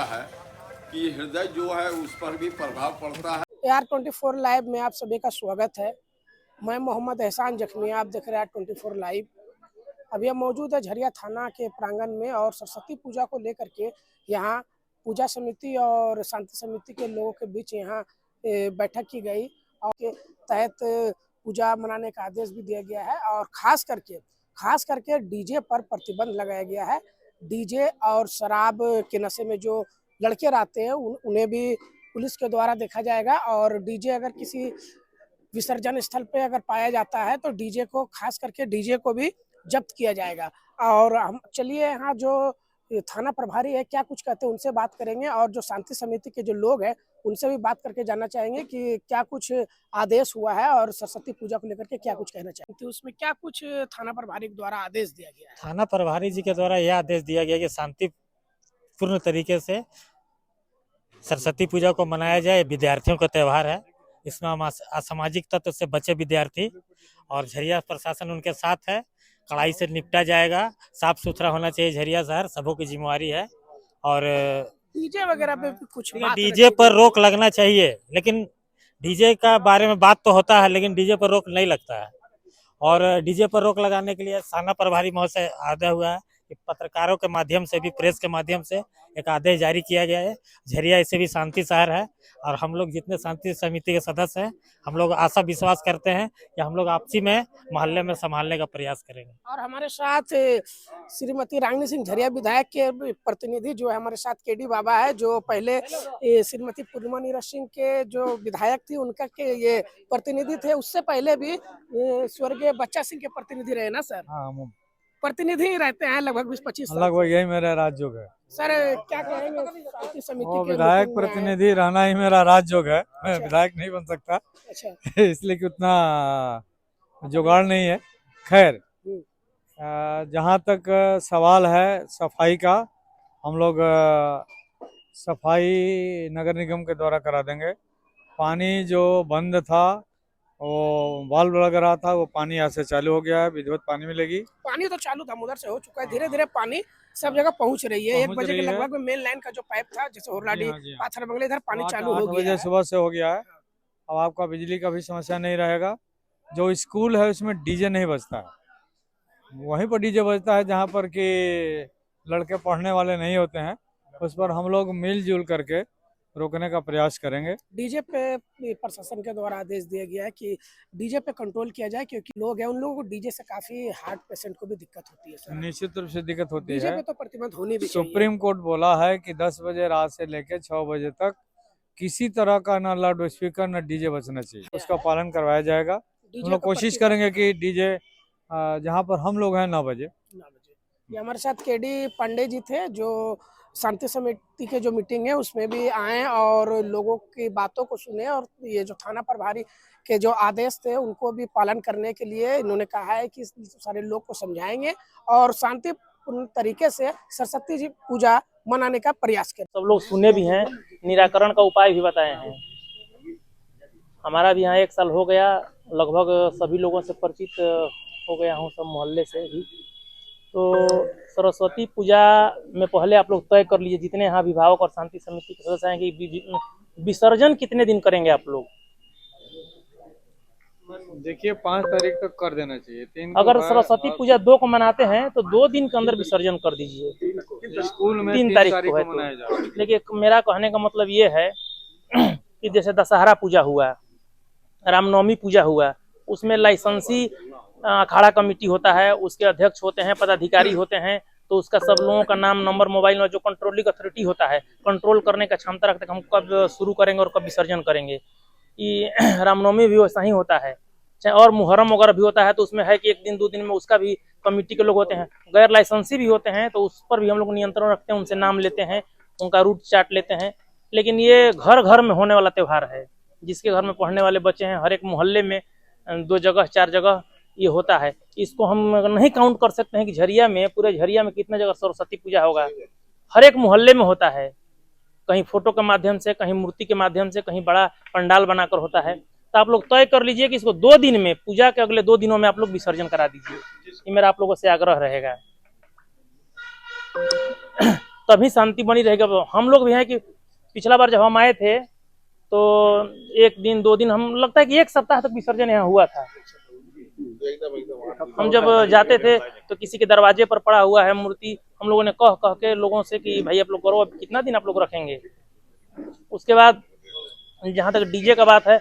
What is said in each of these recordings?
है कि हृदय जो है उस पर भी प्रभाव पड़ता है। AR24 लाइव में आप सभी का स्वागत है। मैं मोहम्मद एहसान जख्मी, आप देख रहे हैं AR24 लाइव। अभी हम मौजूद है झरिया थाना के प्रांगण में और सरस्वती पूजा को लेकर के यहाँ पूजा समिति और शांति समिति के लोगों के बीच यहाँ बैठक की गई और के तहत पूजा मनाने का आदेश भी दिया गया है और खास करके डीजे पर प्रतिबंध लगाया गया है। डीजे और शराब के नशे में जो लड़के रहते हैं उन्हें भी पुलिस के द्वारा देखा जाएगा और डीजे अगर किसी विसर्जन स्थल पे अगर पाया जाता है तो डीजे को खास करके डीजे को भी जब्त किया जाएगा। और हम चलिए यहाँ जो थाना प्रभारी है क्या कुछ कहते हैं उनसे बात करेंगे और जो शांति समिति के जो लोग हैं उनसे भी बात करके जानना चाहेंगे कि क्या कुछ आदेश हुआ है और सरस्वती पूजा को लेकर के क्या कुछ कहना चाहेंगे। तो उसमें क्या कुछ थाना प्रभारी द्वारा आदेश दिया गया है? थाना प्रभारी जी के द्वारा यह आदेश दिया गया कि शांतिपूर्ण तरीके से सरस्वती पूजा को मनाया जाए। विद्यार्थियों का त्यौहार है, इसमें हम असामाजिक तत्व से बचे विद्यार्थी और झरिया प्रशासन उनके साथ है। कड़ाई से निपटा जाएगा, साफ सुथरा होना चाहिए झरिया शहर, सबों की जिम्मेवारी है। और डीजे वगैरह पे कुछ डीजे पर रोक लगना चाहिए, लेकिन डीजे का बारे में बात तो होता है लेकिन डीजे पर रोक नहीं लगता है। और डीजे पर रोक लगाने के लिए थाना प्रभारी महोदय आदेश हुआ है कि पत्रकारों के माध्यम से भी, प्रेस के माध्यम से एक आदेश जारी किया गया है। झरिया इससे भी शांति शहर है और हम लोग जितने शांति समिति के सदस्य हैं हम लोग आशा विश्वास करते हैं कि हम लोग आपसी में मोहल्ले में संभालने का प्रयास करेंगे। और हमारे साथ श्रीमती रागिनी सिंह झरिया विधायक के प्रतिनिधि जो है हमारे साथ केडी बाबा है, जो पहले श्रीमती पूर्णिमा नीरज सिंह के जो विधायक थी उनका के ये प्रतिनिधि थे। उससे पहले भी स्वर्गीय बच्चा सिंह के प्रतिनिधि रहे ना सर? हाँ, प्रतिनिधि रहते हैं लगभग 20-25 साल। लगभग यही मेरा राजयोग है सर क्या कहेंगे शांति समिति और के विधायक मीटिंग में प्रतिनिधि रहना ही मेरा राजयोग है। मैं अच्छा। विधायक नहीं बन सकता अच्छा। इसलिए कि उतना जुगाड़ नहीं है। खैर, जहाँ तक सवाल है सफाई का, हम लोग सफाई नगर निगम के द्वारा करा देंगे। पानी जो बंद था वो वाल्व लग रहा था, वो पानी यहाँ से चालू हो गया है, विधिवत पानी मिलेगी। पानी तो चालू था, उधर से हो चुका है, धीरे धीरे पानी सब जगह पहुंच रही है। 1 बजे के लगभग में मेन लाइन का जो पाइप था जैसे होरलाडी पाथर बंगले इधर पानी चालू हो गया है। सुबह से हो गया है। अब आपका बिजली का भी समस्या नहीं रहेगा। जो स्कूल है उसमें डीजे नहीं बजता है, वहीं पर डीजे बजता है जहाँ पर कि लड़के पढ़ने वाले नहीं होते हैं। उस पर हम लोग मिलजुल करके रोकने का प्रयास करेंगे। डीजे पे प्रशासन के द्वारा आदेश दिया गया है कि डीजे पे कंट्रोल किया जाए, क्योंकि लोग हैं उन लोगों को डीजे से काफी हार्ट पेशेंट को भी दिक्कत होती है सर। निश्चित रूप से दिक्कत होती डीजे है। पे तो प्रतिबंध होनी भी चाहिए। सुप्रीम कोर्ट बोला है कि 10 बजे रात से लेकर 6 बजे तक किसी तरह का ना लाउड स्पीकर ना डीजे बजना चाहिए, उसका पालन करवाया जाएगा। हम लोग कोशिश करेंगे कि डीजे जहाँ पर हम लोग हैं 9 बजे। ये हमारे साथ केडी पांडे जी थे जो शांति समिति के जो मीटिंग है उसमें भी आए और लोगों की बातों को सुने और ये जो थाना प्रभारी के जो आदेश थे उनको भी पालन करने के लिए इन्होंने कहा है कि सारे लोग को समझाएंगे और शांतिपूर्ण तरीके से सरस्वती जी पूजा मनाने का प्रयास करें। सब लोग सुने भी हैं, निराकरण का उपाय भी बताए हैं। हमारा भी यहाँ 1 साल हो गया, लगभग सभी लोगों से परिचित हो गया हूँ, सब मोहल्ले से भी। तो सरस्वती पूजा में पहले आप लोग तय कर लीजिए, जितने यहाँ अभिभावक और शांति समिति के सदस्य हैं, कि विसर्जन कितने दिन करेंगे आप लोग? देखिए 5 तारीख तक कर देना चाहिए। 3 अगर सरस्वती पूजा 2 को मनाते हैं तो 2 दिन के अंदर विसर्जन कर दीजिए। स्कूल में 3 तारीख को है तो। लेकिन मेरा कहने का मतलब ये है कि जैसे दशहरा पूजा हुआ, रामनवमी पूजा हुआ, उसमें लाइसेंसी अखाड़ा कमेटी होता है, उसके अध्यक्ष होते हैं, पदाधिकारी होते हैं, तो उसका सब लोगों का नाम, नंबर, मोबाइल नंबर, जो कंट्रोलिंग अथॉरिटी होता है, कंट्रोल करने का क्षमता रखते हैं हम कब शुरू करेंगे और कब विसर्जन करेंगे। कि रामनवमी भी वैसा ही होता है, चाहे और मुहर्रम वगैरह भी होता है तो उसमें है कि 1 दिन 2 दिन में उसका भी कमेटी के लोग होते हैं। गैर लाइसेंसी भी होते हैं तो उस पर भी हम लोग नियंत्रण रखते हैं, उनसे नाम लेते हैं, उनका रूट चार्ट लेते हैं। लेकिन ये घर घर में होने वाला त्यौहार है, जिसके घर में पढ़ने वाले बच्चे हैं, हर एक मोहल्ले में 2 जगह 4 जगह ये होता है। इसको हम नहीं काउंट कर सकते हैं कि झरिया में, पूरे झरिया में कितने जगह सरस्वती पूजा होगा। हर एक मोहल्ले में होता है, कहीं फोटो के माध्यम से, कहीं मूर्ति के माध्यम से, कहीं बड़ा पंडाल बनाकर होता है। तो आप लोग तय कर लीजिए कि इसको 2 दिन में, पूजा के अगले 2 दिनों में आप लोग विसर्जन करा दीजिए। ये मेरा आप लोगों से आग्रह रहेगा। तभी शांति बनी रहेगी। हम लोग भी हैं कि पिछला बार जब हम आए थे तो 1 दिन 2 दिन, हम लगता है कि 1 सप्ताह तक विसर्जन यहाँ हुआ था। हम जब जाते थे तो किसी के दरवाजे पर पड़ा हुआ है मूर्ति, हम लोगों ने कह कह के लोगों से कि भाई आप लोग करो, अब कितना दिन आप लोग रखेंगे। उसके बाद जहाँ तक डीजे का बात है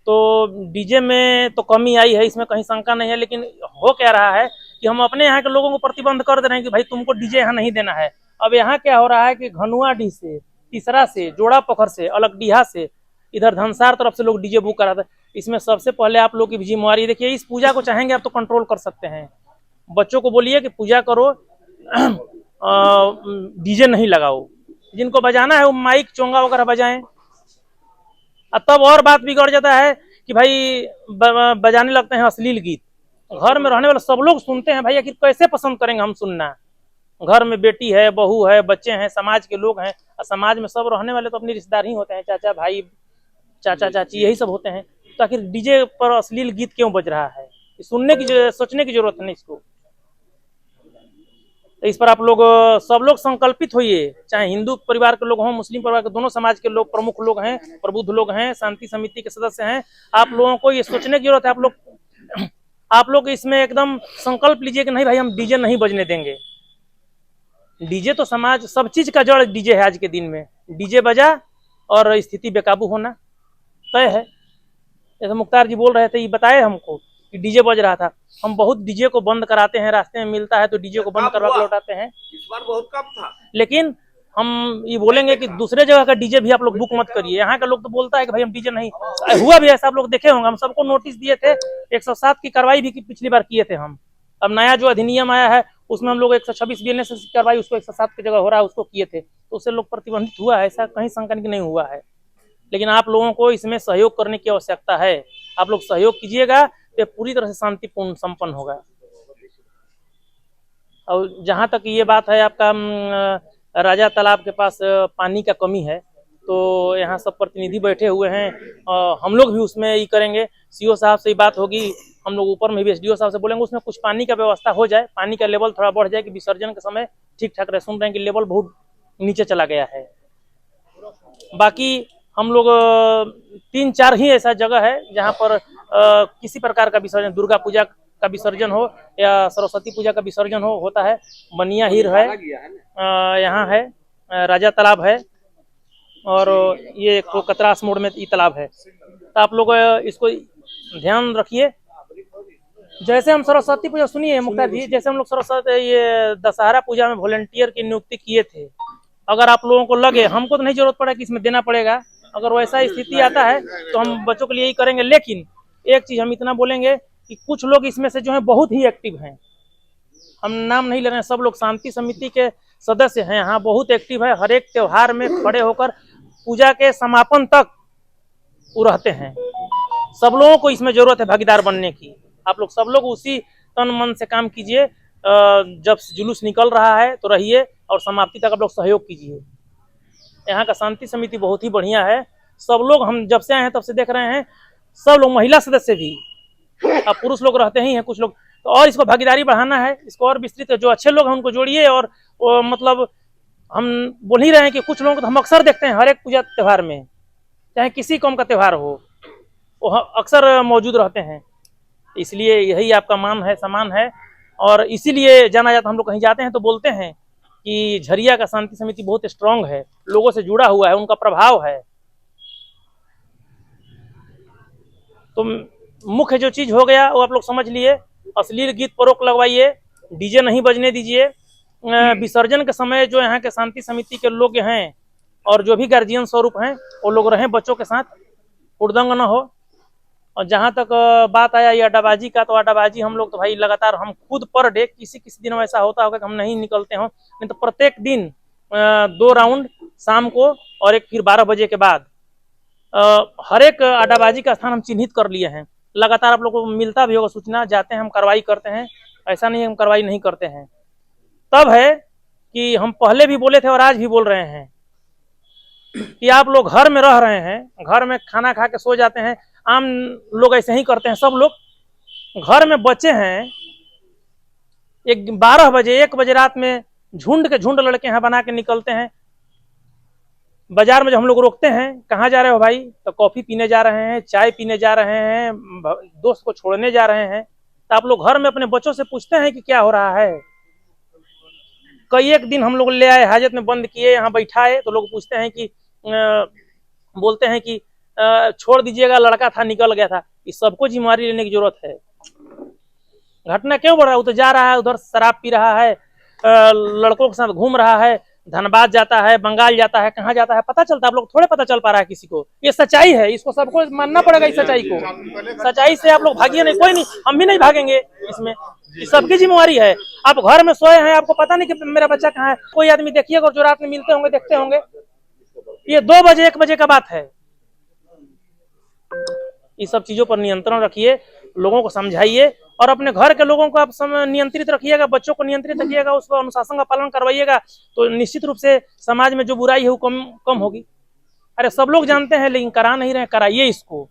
तो डीजे में तो कमी आई है, इसमें कहीं शंका नहीं है, लेकिन हो क्या रहा है कि हम अपने यहाँ के लोगों को प्रतिबंध कर दे रहे हैं कि भाई तुमको डीजे यहाँ नहीं देना है। अब यहाँ क्या हो रहा है कि घनुआडीह से, तीसरा से, जोड़ा पोखर से, अलगडीहा से, इधर धनसार तरफ से लोग डीजे बुक कराते हैं। इसमें सबसे पहले आप लोग की भी जिम्मेवारी, देखिए इस पूजा को चाहेंगे आप तो कंट्रोल कर सकते हैं, बच्चों को बोलिए कि पूजा करो, डीजे नहीं लगाओ, जिनको बजाना है वो माइक चोंगा वगैरह बजाएं। तब और बात बिगड़ जाता है कि भाई बजाने लगते हैं अश्लील गीत। घर में रहने वाले सब लोग सुनते हैं, भाई आखिर कैसे पसंद करेंगे हम सुनना। घर में बेटी है, बहू है, बच्चे हैं, समाज के लोग हैं, और समाज में सब रहने वाले तो अपनी रिश्तेदार ही होते हैं, चाचा भाई, चाचा चाची, यही सब होते हैं। तो आखिर डीजे पर अश्लील गीत क्यों बज रहा है, सुनने की सोचने की जरूरत नहीं इसको। तो इस पर आप लोग सब लोग संकल्पित होइए, चाहे हिंदू परिवार के लोग हों, मुस्लिम परिवार के, दोनों समाज के लोग, प्रमुख लोग हैं, प्रबुद्ध लोग हैं, शांति समिति के सदस्य हैं। आप लोगों को ये सोचने की जरूरत है, आप लोग इसमें एकदम संकल्प लीजिए कि नहीं भाई हम डीजे नहीं बजने देंगे। डीजे तो समाज, सब चीज का जड़ डीजे है। आज के दिन में डीजे बजा और स्थिति बेकाबू होना तय है। जैसे मुख्तार जी बोल रहे थे, ये बताए हमको कि डीजे बज रहा था। हम बहुत डीजे को बंद कराते हैं, रास्ते में मिलता है तो डीजे को बंद करवा के लौटाते हैं। इस बार बहुत कम था, लेकिन हम ये बोलेंगे कि दूसरे जगह का डीजे भी आप लोग बुक मत करिए। यहाँ का लोग तो बोलता है कि भाई हम डीजे नहीं, हुआ भी ऐसा, आप लोग देखे होंगे, हम सबको नोटिस दिए थे। 107 की कार्रवाई भी पिछली बार किए थे हम। अब नया जो अधिनियम आया है उसमें हम लोग 126 BNS की कार्रवाई उसको 107 की जगह हो रहा है, उसको किए थे, तो उससे लोग प्रतिबंधित हुआ है, ऐसा कहीं शंका नहीं हुआ है। लेकिन आप लोगों को इसमें सहयोग करने की आवश्यकता है। आप लोग सहयोग कीजिएगा तो पूरी तरह से शांतिपूर्ण संपन्न होगा। और जहाँ तक ये बात है आपका राजा तालाब के पास पानी का कमी है, तो यहाँ सब प्रतिनिधि बैठे हुए हैं, हम लोग भी उसमें ये करेंगे। सीओ साहब से ही बात होगी, हम लोग ऊपर में भी SDO साहब से बोलेंगे उसमें कुछ पानी का व्यवस्था हो जाए, पानी का लेवल थोड़ा बढ़ जाए कि विसर्जन के समय ठीक ठाक रहे। सुन रहे हैं कि लेवल बहुत नीचे चला गया है। बाकी हम लोग 3-4 ही ऐसा जगह है जहाँ पर किसी प्रकार का विसर्जन, दुर्गा पूजा का विसर्जन हो या सरस्वती पूजा का विसर्जन होता है। बनिया हीर है, यहाँ है, राजा तालाब है, और ये कतरास मोड़ में ये तालाब है। तो आप लोग इसको ध्यान रखिए। जैसे हम सरस्वती पूजा, सुनिए मुख्तार जी, जैसे हम लोग सरस्वती ये दशहरा पूजा में वॉलंटियर की नियुक्ति किए थे, अगर आप लोगों को लगे, हमको तो नहीं जरूरत पड़ा कि इसमें देना पड़ेगा, अगर वैसा स्थिति आता है तो हम बच्चों के लिए यही करेंगे। लेकिन एक चीज हम इतना बोलेंगे कि कुछ लोग इसमें से जो है बहुत ही एक्टिव हैं, हम नाम नहीं ले रहे हैं, सब लोग शांति समिति के सदस्य हैं, यहाँ बहुत एक्टिव है, हर एक त्योहार में खड़े होकर पूजा के समापन तक वो रहते हैं। सब लोगों को इसमें जरूरत है भागीदार बनने की। आप लोग सब लोग उसी तन मन से काम कीजिए। जब जुलूस निकल रहा है तो रहिए और समाप्ति तक आप लोग सहयोग कीजिए। यहाँ का शांति समिति बहुत ही बढ़िया है। सब लोग, हम जब से आए हैं तब से देख रहे हैं, सब लोग, महिला सदस्य भी, अब पुरुष लोग रहते ही हैं कुछ लोग, तो और इसको भागीदारी बढ़ाना है, इसको और विस्तृत, जो अच्छे लोग हैं उनको जोड़िए। और मतलब हम बोल ही रहे हैं कि कुछ लोगों को तो हम अक्सर देखते हैं हर एक पूजा त्यौहार में, चाहे किसी कौम का त्यौहार हो, वो अक्सर मौजूद रहते हैं। इसलिए यही आपका मान है, सम्मान है, और इसीलिए जाना जाता, हम लोग कहीं जाते हैं तो बोलते हैं कि झरिया का शांति समिति बहुत स्ट्रांग है, लोगों से जुड़ा हुआ है, उनका प्रभाव है। तो मुख्य जो चीज हो गया वो आप लोग समझ लिए। अश्लील गीत पर रोक लगवाइए, डीजे नहीं बजने दीजिए। विसर्जन के समय जो यहाँ के शांति समिति के लोग हैं और जो भी गार्जियन स्वरूप हैं वो लोग रहें बच्चों के साथ, उड़दंग न हो। और जहाँ तक बात आया ये अड्डाबाजी का, तो अड्डाबाजी हम लोग तो भाई लगातार, हम खुद पर डे, किसी दिन ऐसा होता होगा कि हम नहीं निकलते हो, नहीं तो प्रत्येक दिन 2 राउंड शाम को और एक फिर 12 बजे के बाद हर एक अड्डाबाजी का स्थान हम चिन्हित कर लिए हैं। लगातार आप लोगों को मिलता भी होगा सूचना, जाते हैं हम कार्रवाई करते हैं, ऐसा नहीं हम कार्रवाई नहीं करते हैं। तब है कि हम पहले भी बोले थे और आज भी बोल रहे हैं कि आप लोग घर में रह रहे हैं, घर में खाना खा के सो जाते हैं, आम लोग ऐसे ही करते हैं, सब लोग घर में बच्चे हैं, 12 बजे 1 बजे रात में झुंड के झुंड लड़के यहाँ बना के निकलते हैं। बाजार में जब हम लोग रोकते हैं, कहाँ जा रहे हो भाई, तो कॉफी पीने जा रहे हैं, चाय पीने जा रहे हैं, दोस्त को छोड़ने जा रहे हैं। तो आप लोग घर में अपने बच्चों से पूछते हैं कि क्या हो रहा है। कई एक दिन हम लोग ले आए, हाजत में बंद किए, यहाँ बैठाए, तो लोग पूछते हैं कि बोलते हैं कि छोड़ दीजिएगा, लड़का था निकल गया था। इस सबको जिम्मेदारी लेने की जरूरत है। घटना क्यों बढ़ रहा है? वो तो जा रहा है उधर, शराब पी रहा है, लड़कों के साथ घूम रहा है, धनबाद जाता है, बंगाल जाता है, कहाँ जाता है पता चलता है? आप लोग थोड़े पता चल पा रहा है किसी को। ये सच्चाई है, इसको सबको मानना पड़ेगा। इस सच्चाई को, सच्चाई से आप लोग भागिए नहीं, कोई नहीं, हम भी नहीं भागेंगे इसमें। सबकी जिम्मेवारी है। आप घर में सोए हैं, आपको पता नहीं कि मेरा बच्चा कहाँ है। कोई आदमी देखिएगा जो रात में मिलते होंगे, देखते होंगे, ये 2 बजे 1 बजे का बात है। इस सब चीजों पर नियंत्रण रखिए, लोगों को समझाइए और अपने घर के लोगों को आप नियंत्रित रखिएगा, बच्चों को नियंत्रित रखिएगा, उसको अनुशासन का पालन करवाइएगा, तो निश्चित रूप से समाज में जो बुराई है वो कम होगी। अरे सब लोग जानते हैं लेकिन करा नहीं रहे, कराइए इसको।